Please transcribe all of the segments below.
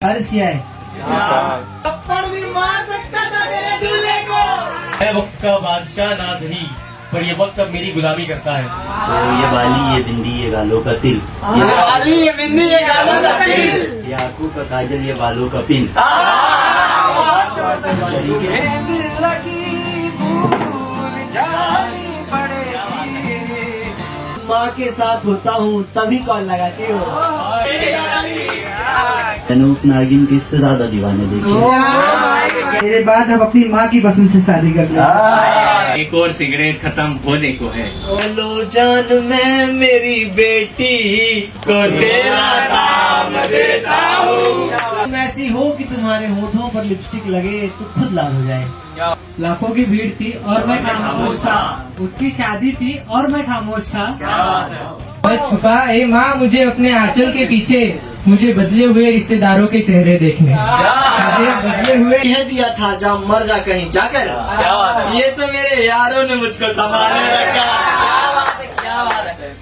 अर्ज किया है। थप्पड़ भी मार सकता था मेरे दूल्हे को। मैं वक्त का बादशाह ना सही, पर ये वक्त अब मेरी गुलामी करता है। तो ये बाली, ये बिंदी, ये गालों का तिल, ये वाली, ये बिंदी, ये गालों का तिल, ये आंखों का काजल, ये बालों का पिन। माँ के साथ होता हूँ तभी कॉल लगाती हो। मैंने उस नागिन के इससे ज्यादा दीवाने देखे। तेरे बाद हम अपनी माँ की पसंद से शादी कर लेंगे। एक और सिगरेट खत्म होने को है। बोलो जान मैं मेरी बेटी को तेरा नाम देता हूँ। तुम ऐसी हो कि तुम्हारे होठों पर लिपस्टिक लगे तो खुद लाल हो जाए। लाखों की भीड़ थी और मैं खामोश था, उसकी शादी थी और मैं खामोश था। मैं छुपा ए माँ मुझे अपने आंचल के पीछे, मुझे बदले हुए रिश्तेदारों के चेहरे देखने, मुझे बदले हुए कह दिया था जा मर जा कहीं जाकर। ये तो मेरे यारों ने मुझको संभाले रखा। क्या बात है।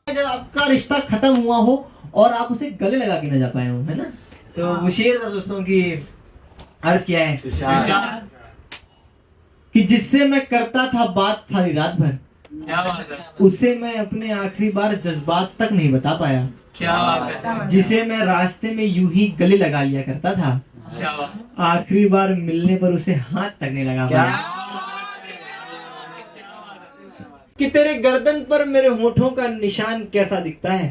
जब आपका रिश्ता खत्म हुआ हो और आप उसे गले लगा के न जा पाए हो, है ना, तो वो शेर था दोस्तों की। अर्ज किया है कि जिससे मैं करता था बात सारी रात भर, क्या बात है, उसे मैं अपने आखिरी बार जज्बात तक नहीं बता पाया। क्या बात है, जिसे मैं रास्ते में यूं ही गले लगा लिया करता था, क्या बात है। आखिरी बार मिलने पर उसे हाथ तक नहीं लगा पाया। कि तेरे गर्दन पर मेरे होठों का निशान कैसा दिखता है।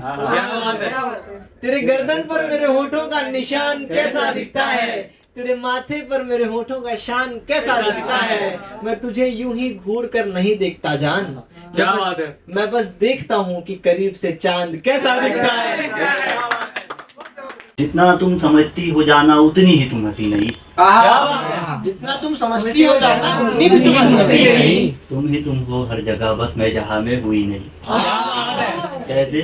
तेरे गर्दन पर मेरे होठों का निशान कैसा दिखता है। तेरे माथे पर मेरे होठों का शान कैसा दिखता है। मैं तुझे यूं ही घूर कर नहीं देखता जान, क्या बात है। मैं बस देखता हूँ कि करीब से चांद कैसा दिखता है। जितना तुम समझती हो जाना उतनी ही तुम हंसी नहीं। जितना तुम समझती हो जाना उतनी भी तुम हंसी नहीं। तुम ही तुम हो हर जगह, बस मैं जहाँ में हुई नहीं। कैसे?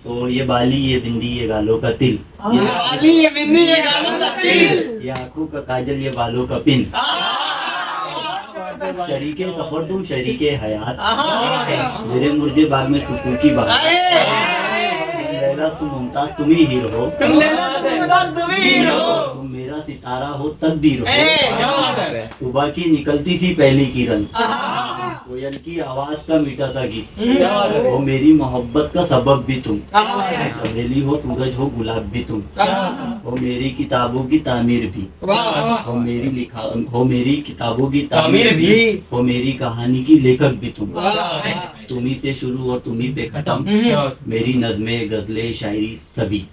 तो ये बाली, ये बिंदी, ये गालों का तिल, ये वाली, ये बिंदी, ये गालों का तिल, ये आंखों का काजल, ये बालों का पिन। शरीके सफर तुम शरीके हयात, मेरे मुर्दे बाग में सुकून की बात। लैला तुम मुमताज तुम ही हीरो हो, तुम लेना तुम मुमताज तुम ही हीरो। तुम मेरा सितारा हो तकदीर हो, सुबह की निकलती सी पहली किरण, कोयल की आवाज का मीठा सा गीत, वो मेरी मोहब्बत का सबब भी तुम। चमेली हो सूरज हो गुलाब भी तुम, वो मेरी किताबों की तामीर भी, हो मेरी किताबों की तामीर भी, वो मेरी कहानी की लेखक भी तुम। तुम्ही से शुरू और तुम्ही पे खत्म, मेरी नज़में गजलें शायरी सभी।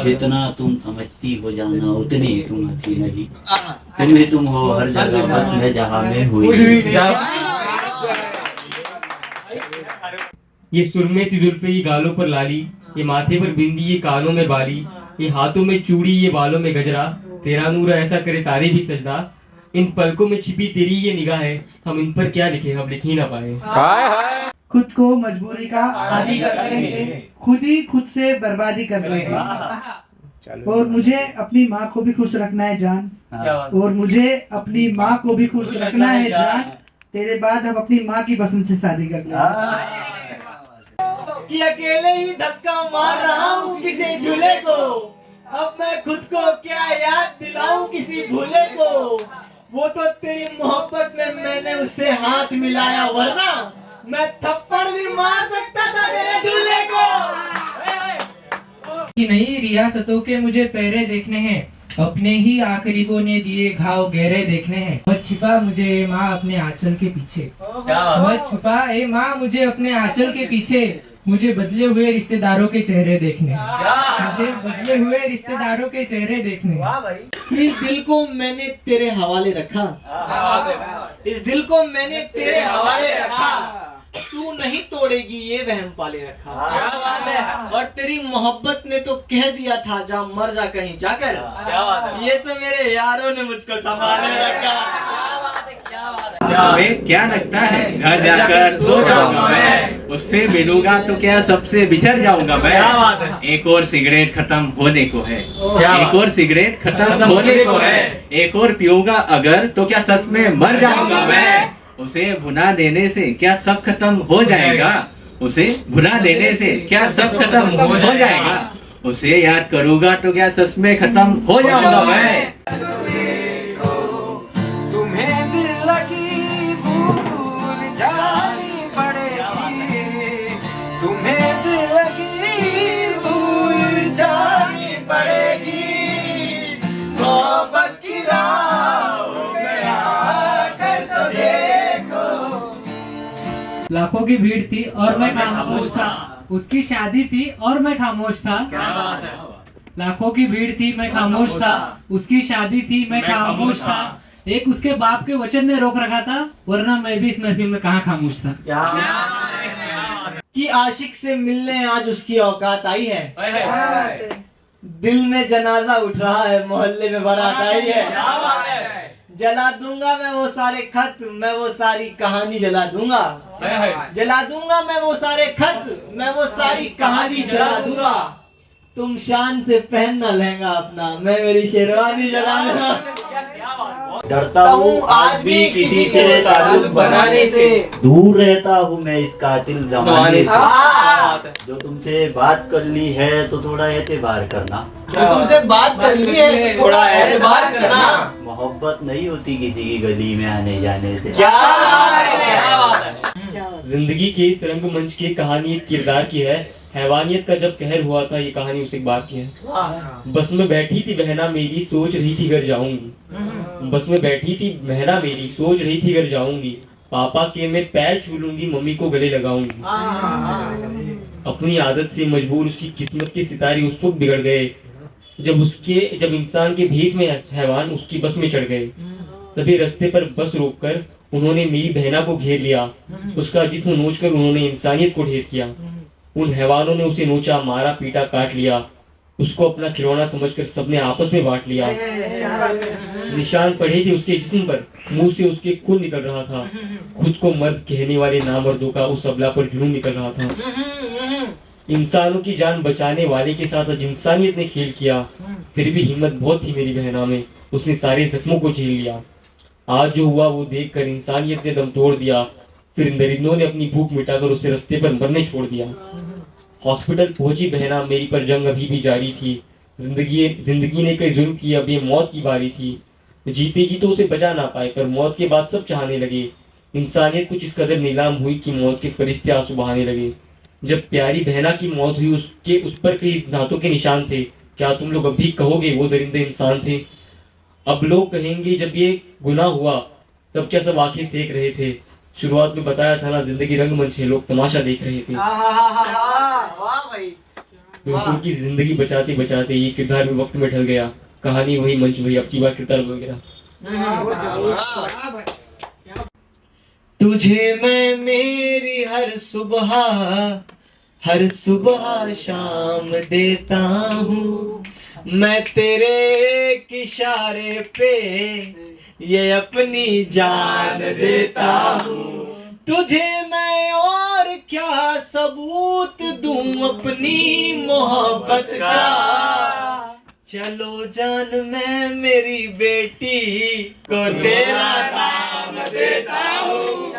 जितना तुम समझती हो जाना उतनी ही तुम हंसी नहीं। तुम ही तुम हो हर जगह, बस मैं जहाँ में हुई। ये सुरमे सी जुल्फे, ये गालों पर लाली, ये माथे पर बिंदी, ये कानों में बाली, ये हाथों में चूड़ी, ये बालों में गजरा, तेरा नूर ऐसा करे तारे भी सजदा। इन पलकों में छिपी तेरी ये निगाह है, हम इन पर क्या लिखे, हम लिख ही ना पाए। खुद को मजबूरी का आदी कर रहे हैं, खुद ही खुद से बर्बादी कर रहे हैं। और मुझे अपनी माँ को भी खुश रखना है जान, और मुझे अपनी माँ को भी खुश रखना है जान। तेरे बाद हम अपनी माँ की पसंद से शादी कर लेंगे। कि अकेले ही धक्का मार रहा हूँ किसी झूले को, अब मैं खुद को क्या याद दिलाऊं किसी भूले को। वो तो तेरी मोहब्बत में मैंने उससे हाथ मिलाया, वरना मैं थप्पड़ भी मार सकता था मेरे दूल्हे को। कि नहीं रियासतों के मुझे पहरे देखने हैं, अपने ही आखिरीबों ने दिए घाव गहरे देखने हैं। मत छिपा मुझे ए माँ अपने आंचल के पीछे, मत छुपा ए माँ मुझे अपने आंचल के पीछे, मुझे बदले हुए रिश्तेदारों के चेहरे देखने, मुझे बदले हुए रिश्तेदारों के चेहरे देखने। इस दिल को मैंने तेरे हवाले रखा, इस दिल को मैंने तेरे हवाले रखा, तू नहीं तोड़ेगी ये वहम पाले रखा। और तेरी मोहब्बत ने तो कह दिया था जा मर जा कहीं जाकर। ये तो मेरे यारों ने मुझको संभाले रखा। तुम्हें क्या लगता है घर जाकर सो जाऊंगा मैं, उससे मिलूंगा तो क्या सबसे बिछड़ जाऊंगा मैं। एक और सिगरेट खत्म होने को है, एक और सिगरेट खत्म होने को है, एक और पीऊंगा अगर तो क्या सच में मर जाऊंगा मैं। उसे भुना देने से क्या सब खत्म हो जाएगा, उसे भुना देने से क्या सब खत्म हो जाएगा। उसे याद करूंगा तो क्या सच में खत्म हो जाऊंगा मैं। तुम्हें दिल लगी भूल जानी पड़ेगी, तुम्हें दिल लगी भूल जानी पड़ेगी, मोहब्बत की राह में आकर तो देखो। लाखों की भीड़ थी और मैं खामोश था, उसकी शादी थी और मैं खामोश था। लाखों की भीड़ थी, मैं खामोश था, उसकी शादी थी, मैं खामोश था। एक उसके बाप के वचन ने रोक रखा था, वरना मैं भी इस महफिल में कहाँ खामोश था। कि आशिक से मिलने आज उसकी औकात आई है, दिल में जनाजा उठ रहा है, मोहल्ले में बारात आई है। जला दूंगा मैं वो सारे खत, मैं वो सारी कहानी जला दूंगा, जला दूंगा मैं वो सारे खत, मैं वो सारी कहानी जला दूंगा। तुम शान से पहनना लहंगा अपना, मैं मेरी शेरवानी जला दूंगा। डरता हूँ आज भी किसी से ताल्लुक बनाने से, दूर रहता हूँ मैं इस कातिल जमाने से। जो तुमसे बात कर ली है तो थोड़ा एतबार करना, जो तुमसे बात कर ली है थोड़ा एतबार करना। मोहब्बत नहीं होती किसी की गली में आने जाने से। क्या बात है। जिंदगी के इस रंगमंच की कहानी एक किरदार की है। हैवानियत का जब कहर हुआ था, ये कहानी उस एक बाप की है। बस में बैठी थी बहना मेरी, सोच रही थी घर जाऊंगी। बस में बैठी थी बहना मेरी, सोच रही थी घर जाऊंगी। पापा के मैं पैर छू लूंगी, मम्मी को गले लगाऊंगी। अपनी आदत से मजबूर उसकी किस्मत के सितारे उस वक्त बिगड़ गए जब इंसान के भेष में हैवान उसकी बस में चढ़ गए। तभी रास्ते पर बस रोककर उन्होंने मेरी बहना को घेर लिया, उसका जिस्म नोचकर उन्होंने इंसानियत को ढेर किया। उन हैवानों ने उसे नोचा, मारा, पीटा, काट लिया। उसको अपना खिलौना समझकर सबने आपस में बांट लिया। निशान पड़े थे उसके जिस्म पर, मुंह से उसके खून निकल रहा था। खुद को मर्द कहने वाले नामर्दों का उस अबला पर जुनून निकल रहा था। इंसानों की जान बचाने वाले के साथ आज इंसानियत ने खेल किया। फिर भी हिम्मत बहुत थी मेरी बहना में, उसने सारे जख्मों को झेल लिया। आज जो हुआ वो देखकर इंसानियत ने दम तोड़ दिया। फिर दरिंदों ने अपनी भूख मिटाकर उसे रास्ते पर मरने छोड़ दिया। हॉस्पिटल पहुंची बहना मेरी, पर जंग अभी भी जारी थी। जिंदगी ने कई जुल्म किया, अब ये मौत की बारी थी। जीते जी तो उसे बचा ना पाए, पर मौत के बाद सब चाहने लगे। इंसानियत कुछ इस कदर नीलाम हुई कि मौत के फरिश्ते आंसू बहाने लगे। जब प्यारी बहना की मौत हुई, उस पर कई दांतों के निशान थे। क्या तुम लोग अब भी कहोगे वो दरिंदे इंसान थे? अब लोग कहेंगे जब ये गुनाह हुआ तब क्या सब आंखें सेक रहे थे? शुरुआत में बताया था ना, जिंदगी रंगमंच है, लोग तमाशा देख रहे थे। वाह भाई। दोस्तों की जिंदगी बचाते बचाते ये किरदार भी वक्त में ढल गया। कहानी वही, मंच वही, अब की बार किरदार वगैरह। तुझे मैं मेरी हर सुबह शाम देता हूँ। मैं तेरे एक इशारे पे ये अपनी जान देता हूँ। तुझे मैं और क्या सबूत दूं अपनी मोहब्बत का। चलो जान, मैं मेरी बेटी को तेरा नाम देता हूँ।